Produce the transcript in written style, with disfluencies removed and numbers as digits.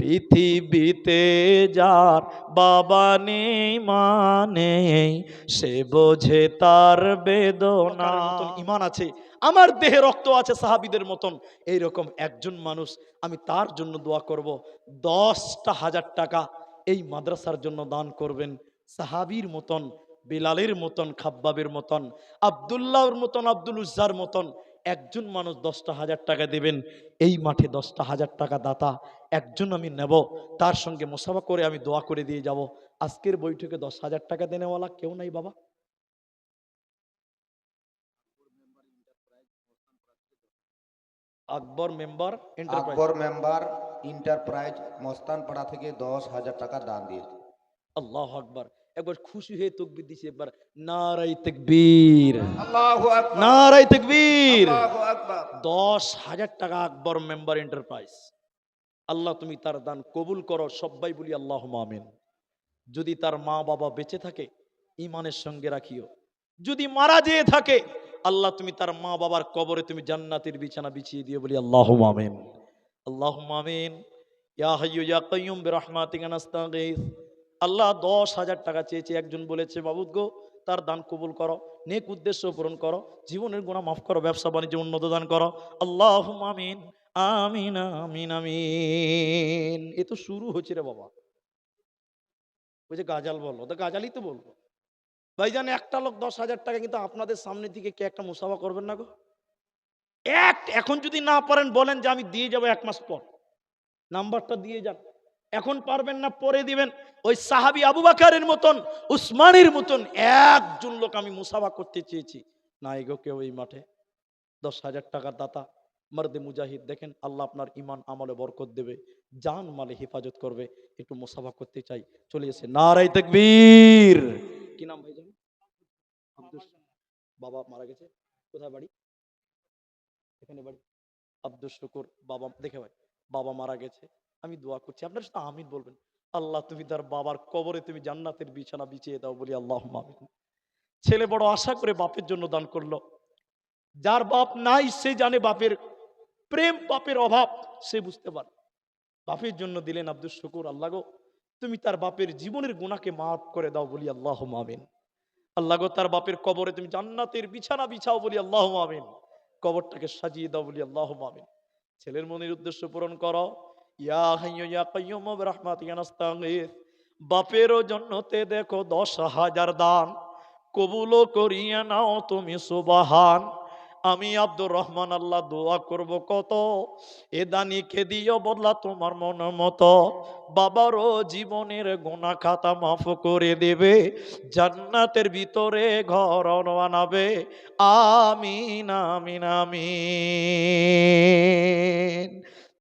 পৃথিবীতে যার বাবা নেই মা নেই, সে বোঝে তার বেদনা। মতন ঈমান আছে, আমার দেহে রক্ত আছে সাহাবীদের মতন, এইরকম একজন মানুষ, আমি তার জন্য দোয়া করব। 10,000 টাকা এই মাদ্রাসার জন্য দান করবেন। সাহাবীর মতন, বিলালের মতন, খাব্বাবের মতন, আব্দুল্লাহর মতন, আব্দুল উজ্জার মতন একজন মানুষ 10,000 টাকা দেবেন। এই মাঠে 10,000 টাকা দাতা একজন আমি নেব, তার সঙ্গে মুসাফা করে আমি দোয়া করে দিয়ে যাব। আজকের বৈঠকে 10,000 টাকা দেনেওয়ালা কেউ নাই বাবা? আকবর মেম্বার এন্টারপ্রাইজ মস্তানপাড়া থেকে 10,000 টাকা দান দিয়েছে। আল্লাহ আকবার। একবার খুশি হয়ে তাকবীর দিছে, একবার নারায়ে তাকবীর, আল্লাহু আকবার, নারায়ে তাকবীর। আল্লাহু আকবার। 10,000 টাকা আকবর মেম্বার এন্টারপ্রাইজ। আল্লাহ তুমি তার দান কবুল করো, সবাই বলি আল্লাহুম্মা আমিন। যদি তার মা বাবা বেঁচে থাকে ঈমানের সঙ্গে রাখিও, যদি মারা যেয়ে থাকে আল্লাহ তুমি তার মা বাবার কবরে তুমি জান্নাতের বিছানা বিছিয়ে দিও, বলি আল্লাহুম্মা আমিন, আল্লাহুম্মা আমিন। ইয়া হাইয়্যু ইয়া কাইয়্যুম বিরহমাতিকা নাস্তাগীথ। আল্লাহ 10,000 টাকা চেয়েছে, একজন বলেছে মাবুদ গো তার দান কবুল করো, নেক উদ্দেশ্য পূরণ করো, জীবনের গুনাহ মাফ করো, ব্যবসা বাণিজ্যে উন্নত দান করো, আল্লাহুম্মা আমিন, আমিন আমিন আমিন। এ তো শুরু হচ্ছে রে বাবা। ওই যে গাজাল বলো, তো গাজালই তো বলবো। ভাইজান একটা লোক 10,000 টাকা, কিন্তু আপনাদের সামনে থেকে কে একটা মুসাফা করবেন না গো? এখন যদি না পারেন বলেন যে আমি দিয়ে যাব 1 মাস পর, নাম্বারটা দিয়ে যান। এখন পারবেন না পরে দিবেন। ওই সাহাবী আবু বকরের মতন, উসমানের মতন একজন লোক আমি মুসাফা করতে চেয়েছি, নাই গো কেউ এই মাঠে। 10,000 টাকার দাতা মর্দে মুজাহিদ, দেখেন আল্লাহ আপনার ঈমান আমলে বরকত দেবে, জান মালে হেফাজত করবে। একটু মুসাফা করতে চাই, চলে এসে নারায়ে তাকবীর। কি নাম ভাইজান? আব্দুল। বাবা মারা গেছে, কোথায় বাড়ি? এখানে বাড়ি। আব্দুল শুকুর বাবা, দেখে ভাই বাবা মারা গেছে, আমি দোয়া করছি, আপনার সাথে আমিন বলবেন। আল্লাহ তুমি তার বাবার কবরে তুমি জান্নাতের বিছানা বিছিয়ে দাও, বলি আল্লাহুম্মা আমিন। ছেলে বড় আশা করে বাপের জন্য দান করলো, যার বাপ নাই সে জানে বাপের প্রেম, বাপের অভাব সে বুঝতে পারে। বাপের জন্য দিলেন আব্দুল শুকুর, আল্লাহ গো তুমি তার বাপের জীবনের গুনাহকে মাফ করে দাও, বলি আল্লাহুম্মা আমিন। আল্লাহ গো তার বাপের কবরে তুমি জান্নাতের বিছানা বিছাও, বলি আল্লাহুম্মা আমিন। কবরটাকে সাজিয়ে দাও, বলি আল্লাহুম্মা আমিন। ছেলের মনের উদ্দেশ্য পূরণ করো। ইয়া হাইয়্যু ইয়া কাইয়্যুম বিরহমাতিকা নাস্তাগীথ। বাপেরও জন্যতে দেখো 10,000 দান, কবুলও করিয়া নাও তুমি সুবহান। আমি আব্দুর রহমান আল্লাহ দোয়া করব কত, এ দানিকে দিও বদলা তোমার মন মতো। বাবারও জীবনের গুনাহ খাতা মাফ করে দেবে, জান্নাতের ভিতরে ঘর বানাবে। আমিন আমিন আমিন।